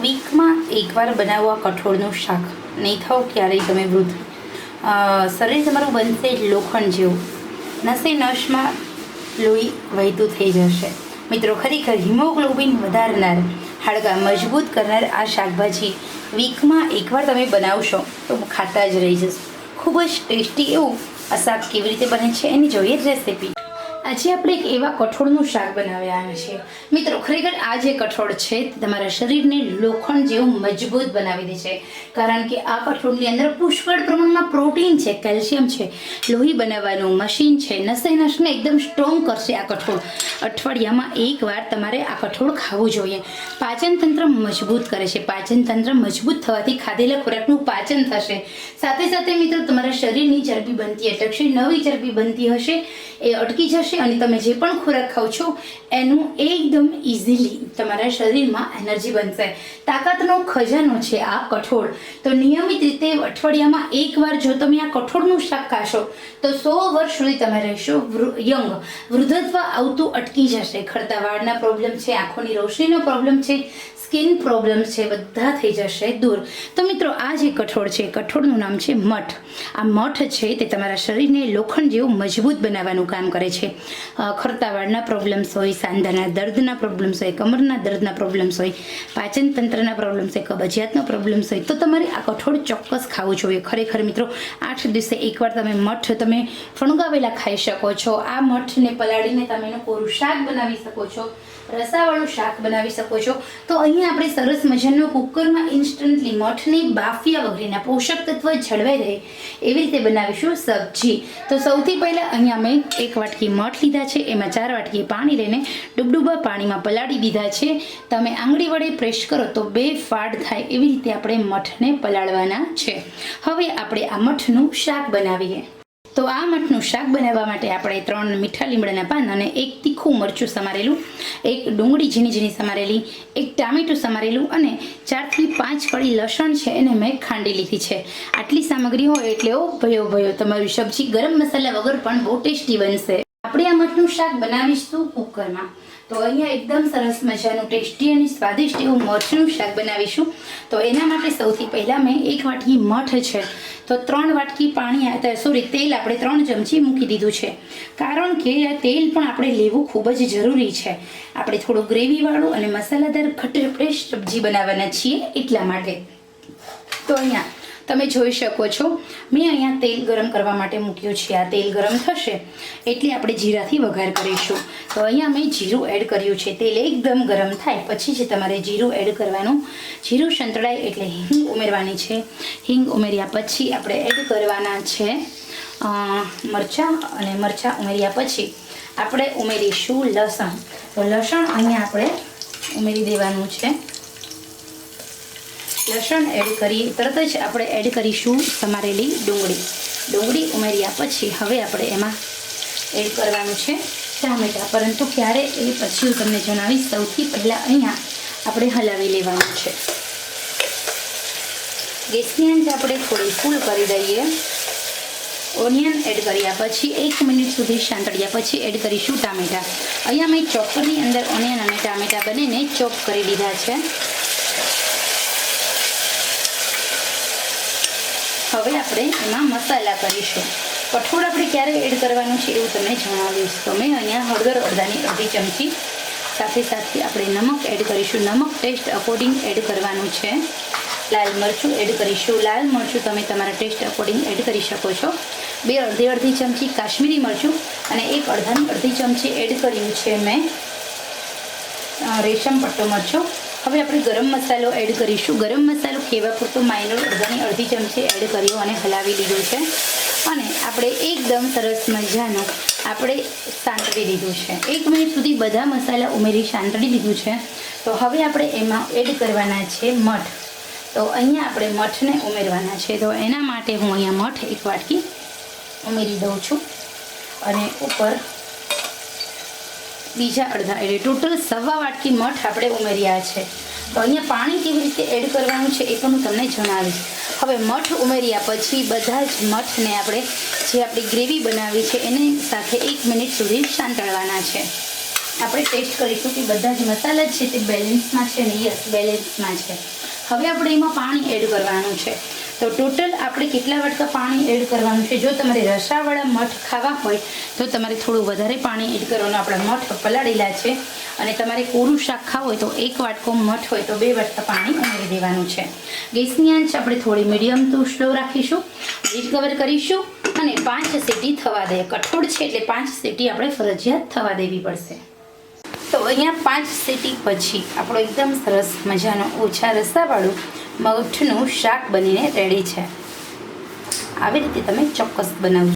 વીકમાં એકવાર બનાવો આ કઠોળનું શાક, નહીં થાવ ક્યારેય તમે વૃદ્ધ. શરીર તમારું બનશે લોખંડ જેવું, નસે નસમાં લોહી વહેતું થઈ જશે. મિત્રો, ખરેખર હિમોગ્લોબિન વધારનાર, હાડકાં મજબૂત કરનાર આ શાકભાજી વીકમાં એકવાર તમે બનાવશો તો ખાતા જ રહી જશો. ખૂબ જ ટેસ્ટી એવું આ શાક કેવી રીતે બને છે એની જોઈએ જ રેસીપી. આજે આપણે એક એવા કઠોળનું શાક બનાવ્યા છીએ. મિત્રો, ખરેખર આ જે કઠોળ છે તે તમારા શરીરને લોખંડ જેવું મજબૂત બનાવી દે છે, કારણ કે આ કઠોળની અંદર પુષ્કળ પ્રમાણમાં પ્રોટીન છે, કેલ્શિયમ છે, લોહી બનાવવાનું મશીન છે, નસે નસને એકદમ સ્ટ્રોંગ કરશે આ કઠોળ. અઠવાડિયામાં એકવાર તમારે આ કઠોળ ખાવું જોઈએ. પાચન તંત્ર મજબૂત કરે છે. પાચન તંત્ર મજબૂત થવાથી ખાધેલા ખોરાકનું પાચન થશે. સાથે સાથે મિત્રો, તમારા શરીરની ચરબી બનતી અટકશે, નવી ચરબી બનતી હશે એ અટકી જશે અને તમે જે પણ ખોરાક ખાવ છો એનું એકદમ ઇઝીલી તમારા શરીરમાં એનર્જી બનશે. તાકાતનો ખજાનો છે આ કઠોળ. તો નિયમિત રીતે અઠવાડિયામાં એકવાર જો તમે આ કઠોળનું શાક ખાશો તો 100 વર્ષ સુધી તમે રહેશો યંગ. વૃદ્ધત્વ આવતું અટકી જશે. ખરતા વાળના પ્રોબ્લેમ છે, આંખોની રોશનીનો પ્રોબ્લેમ છે, સ્કિન પ્રોબ્લેમ છે, બધા થઈ જશે દૂર. તો મિત્રો, આ જે કઠોળ છે, કઠોળનું નામ છે મઠ. આ મઠ છે તે તમારા શરીરને લોખંડ જેવું મજબૂત બનાવવાનું કામ કરે છે. ખરતા વાળના પ્રોબ્લેમ્સ હોય, સાંધાના દર્દના પ્રોબ્લેમ્સ હોય, કમરના દર્દના પ્રોબ્લેમ્સ હોય, પાચન તંત્રના પ્રોબ્લેમ્સ હોય, કબજિયાતનો પ્રોબ્લેમ્સ હોય, તો તમારે આ કઠોળ ચોક્કસ ખાવું જોઈએ. ખરેખર મિત્રો, 8 દિવસે એકવાર તમે મઠ તમે ફણગાવેલા ખાઈ શકો છો. આ મઠને પલાળીને તમે એનું કોરું શાક બનાવી શકો છો, રસાવાળું શાક બનાવી શકો છો. તો અહીંયા આપણે સરસ મજાનો કુકરમાં ઇન્સ્ટન્ટલી મઠની બાફિયા વગરના પોષક તત્વ જળવાઈ રહે એવી રીતે બનાવીશું સબ્જી. તો સૌથી પહેલાં અહીંયા મેં 1 વાટકી મઠ લીધા છે, એમાં 4 વાટકી પાણી લઈને ડૂબડૂબા પાણીમાં પલાળી દીધા છે. તમે આંગળી વડે પ્રેસ કરો તો 2 ફાડ થાય એવી રીતે આપણે મઠને પલાળવાના છે. હવે આપણે આ મઠનું શાક બનાવીએ. તો આ મઠનું શાક બનાવવા માટે આપણે 3 મીઠા લીમડાના પાન અને 1 તીખું મરચું સમારેલું, 1 ડુંગળી ઝીણી ઝીણી સમારેલી, 1 ટામેટું સમારેલું અને 4 થી 5 કળી લસણ છે એને મેં ખાંડી લીધી છે. આટલી સામગ્રી હોય એટલે ભયો તમારી સબ્જી ગરમ મસાલા વગર પણ બહુ ટેસ્ટી બનશે. આપણે આ મઠનું શાક બનાવીશું કુકરમાં. તો અહીંયા એકદમ સરસ મજાનું ટેસ્ટી અને સ્વાદિષ્ટ એવું મઠનું શાક બનાવીશું. તો એના માટે સૌથી પહેલાં મેં 1 વાટકી મઠ છે તો 3 વાટકી તેલ આપણે 3 ચમચી મૂકી દીધું છે, કારણ કે તેલ પણ આપણે લેવું ખૂબ જ જરૂરી છે. આપણે થોડું ગ્રેવીવાળું અને મસાલાદાર ખટ્ટી સબ્જી બનાવવાના છીએ એટલા માટે. તો અહીંયા તમે જોઈ શકો છો, મેં અહીંયા તેલ ગરમ કરવા માટે મૂક્યું છે. આ તેલ ગરમ થશે એટલે આપણે જીરાથી વઘાર કરીશું. તો અહીંયા મેં જીરું એડ કર્યું છે. તેલ એકદમ ગરમ થાય પછી જ તમારે જીરું એડ કરવાનું. જીરું સંતળાય એટલે હિંગ ઉમેરવાની છે. હિંગ ઉમેર્યા પછી આપણે એડ કરવાના છે મરચાં, અને મરચાં ઉમેર્યા પછી આપણે ઉમેરીશું લસણ. તો લસણ અહીંયા આપણે ઉમેરી દેવાનું છે. લસણ એડ કરી તરત જ આપણે એડ કરીશું સમારેલી ડુંગળી ઉમેર્યા પછી હવે આપણે એમાં એડ કરવાનું છે ટામેટાં. પરંતુ ક્યારે એ પછી હું તમને જણાવીશ. સૌથી પહેલાં અહીંયા આપણે હલાવી લેવાનું છે. ગેસની આંચ આપણે થોડી ફૂલ કરી દઈએ. ઓનિયન એડ કર્યા પછી 1 મિનિટ સુધી સાંતળ્યા પછી એડ કરીશું ટામેટાં. અહીંયા મેં ચોપરની અંદર ઓનિયન અને ટામેટાં બંનેને ચોપ કરી લીધા છે. હવે આપણે એમાં મસાલા કરીશું. કઠોળ આપણે ક્યારે એડ કરવાનું છે એવું તમને જણાવીશ. તો મેં અહીંયા હળદર અડધાની અડધી ચમચી, સાથે આપણે નમક એડ કરીશું. નમક ટેસ્ટ અકોર્ડિંગ એડ કરવાનું છે. લાલ મરચું એડ કરીશું. લાલ મરચું તમે તમારા ટેસ્ટ અકોર્ડિંગ એડ કરી શકો છો. 2 અડધી ચમચી કાશ્મીરી મરચું અને 1 અડધી ચમચી એડ કર્યું છે મેં રેશમ પટ્ટો મરચું. હવે આપણે ગરમ મસાલો એડ કરીશું. ગરમ મસાલો ખેવા પૂરતો માઇનોર અડધી ચમચી એડ કર્યો અને હલાવી લીધું છે. અને આપણે એકદમ સરસ મજાનું આપણે સાંતળી દીધું છે. 1 મિનિટ સુધી બધા મસાલા ઉમેરી સાંતળી દીધું છે. તો હવે આપણે એમાં એડ કરવાના છે મઠ. તો અહીંયા આપણે મઠને ઉમેરવાના છે. તો એના માટે હું અહીંયા મઠ 1 વાટકી ઉમેરી દઉં છું અને ઉપર બીજા અડધા એટલે ટોટલ 1.25 વાટકી મઠ આપણે ઉમેર્યા છે. તો અહીંયા પાણી કેવી રીતે એડ કરવાનું છે એ પણ હું તમને જણાવીશ. હવે મઠ ઉમેર્યા પછી બધા જ મઠને આપણે જે આપણી ગ્રેવી બનાવી છે એની સાથે 1 મિનિટ સુધી સાંતળવાના છે. આપણે ટેસ્ટ કરીશું કે બધા જ મસાલા છે તે બેલેન્સમાં છે ને? યસ, બેલેન્સમાં છે. હવે આપણે એમાં પાણી એડ કરવાનું છે. તો ટોટલ આપણે કેટલા વાટકા પાણી એડ કરવાનું છે? જો તમારે રસાવાળા મઠ ખાવા હોય તો તમારે થોડું વધારે પાણી એડ કરવાનું. આપણા મઠ પલાળેલા છે. અને તમારે કોરું શાક ખાવું હોય તો 1 વાટકો મઠ હોય તો 2 વાટકા પાણી ઉમેરી દેવાનું છે. ગેસની આંચ આપણે થોડી મીડિયમ ટુ સ્લો રાખીશું. લીડ કવર કરીશું અને 5 સીટી થવા દઈએ. કઠોળ છે એટલે 5 સીટી આપણે ફરજિયાત થવા દેવી પડશે. તો અહીંયા 5 સીટી પછી આપણો એકદમ સરસ મજાનો ઓછા રસાવાળું મઠનું શાક બનીને રેડી છે. આવી રીતે તમે ચોક્કસ બનાવજો.